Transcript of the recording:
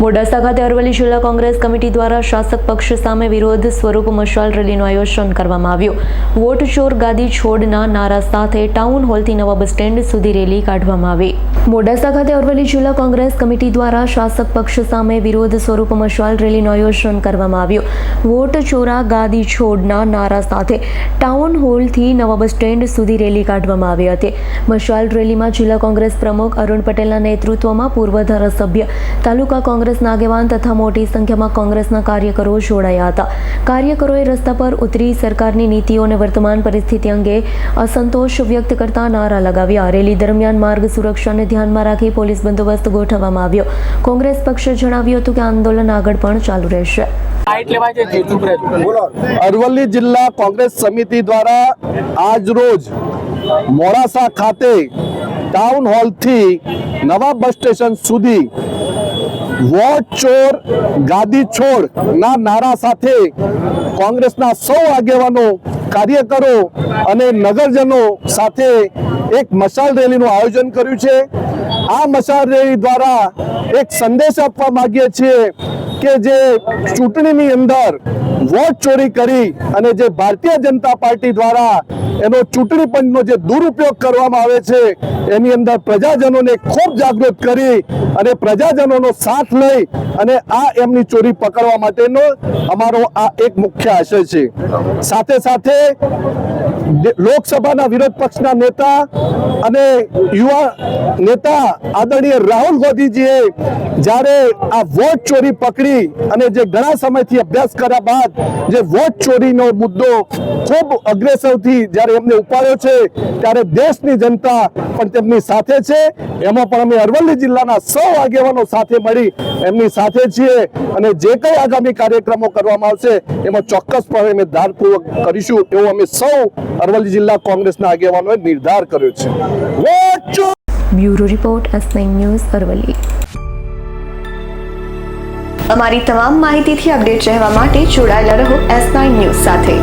મોડાસા ખાતે અરવલ્લી જિલ્લા કોંગ્રેસ કમિટી દ્વારા શાસક પક્ષ સામે વિરોધ સ્વરૂપ મશાલ રેલીનું આયોજન કરવામાં આવ્યું। વોટ ચોર ગાદી છોડના નારા સાથે ટાઉન હોલથી નવા બસ સ્ટેન્ડ સુધી રેલી કાઢવામાં આવી। મોડાસા ખાતે અરવલ્લી જિલ્લા કોંગ્રેસ કમિટી દ્વારા શાસક પક્ષ સામે વિરોધ સ્વરૂપ મશાલ રેલીનું આયોજન કરવામાં આવ્યું। વોટ ચોરા ગાદી છોડના નારા સાથે ટાઉન હોલથી નવા બસ સ્ટેન્ડ સુધી રેલી કાઢવામાં આવી હતી। મશાલ રેલીમાં જિલ્લા કોંગ્રેસ પ્રમુખ અરુણ પટેલના નેતૃત્વમાં પૂર્વ ધારાસભ્ય, તાલુકા કોંગ્રેસના આગેવાન તથા મોટી સંખ્યામાં કોંગ્રેસના કાર્યકરો જોડાયા હતા। કાર્યકરોએ રસ્તા પર ઉતરી સરકારની નીતિઓ અને વર્તમાન પરિસ્થિતિ અંગે અસંતોષ વ્યક્ત કરતા નારા લગાવ્યા। રેલી દરમિયાન માર્ગ સુરક્ષાને ધ્યાનમાં રાખી પોલીસ બંદોબસ્ત ગોઠવવામાં આવ્યો। કોંગ્રેસ પક્ષે જણાવ્યું હતું કે આંદોલન આગળ પણ ચાલુ રહેશે। અરવલ્લી જિલ્લા કોંગ્રેસ સમિતિ દ્વારા આજ રોજ મોડાસા ખાતે ટાઉન હોલ થી નવા બસ સ્ટેશન સુધી વોટ ચોર ગાદી છોડ ના નારા સાથે કોંગ્રેસના સૌ આગેવાનો, કાર્યકરો અને નગરજનો સાથે એક મશાલ રેલીનું આયોજન કર્યું છે। આ મશાલ રેલી દ્વારા એક સંદેશ આપવા માંગીએ છીએ કે જે ચૂંટણીની અંદર વોટ ચોરી કરી અને જે ભારતીય જનતા પાર્ટી દ્વારા એનો ચૂંટણી પંચનો જે દુરુપયોગ કરવામાં આવે છે એની અંદર પ્રજાજનોને ખૂબ જાગૃત કરી અને પ્રજાજનોનો સાથ લઈ અને આ એમની ચોરી પકડવા માટેનો અમારો આ એક મુખ્ય આશય છે। સાથે સાથે લોકસભાના વિરોધ પક્ષના નેતા અને યુવા નેતા આદરણીય રાહુલ ગાંધીજીએ જ્યારે આ વોટ ચોરી પકડી અને જે ઘણા સમયથી અભ્યાસ કર્યા બાદ જે વોટ ચોરીનો મુદ્દો ખૂબ અગ્રેસરથી જ્યારે એમને ઉપાડ્યો છે ત્યારે દેશની જનતા પણ તેમની સાથે છે। એમાં પણ અમે અરવલ્લી જિલ્લાના સૌ આગેવાનો સાથે મળી એમની સાથે છીએ અને જે કંઈ આગામી કાર્યક્રમો કરવામાં આવશે એમાં ચોક્કસપણે અમે ધારપૂર્વક કરીશું એવો અમે સૌ અરવલ્લી જિલ્લા કોંગ્રેસના આગેવાનોએ નિર્ધાર કર્યો છે। Bureau report S9 news Aravalli. અમારી તમામ માહિતીથી અપડેટ રહેવા માટે જોડાયેલા રહો S9 ન્યૂઝ સાથે।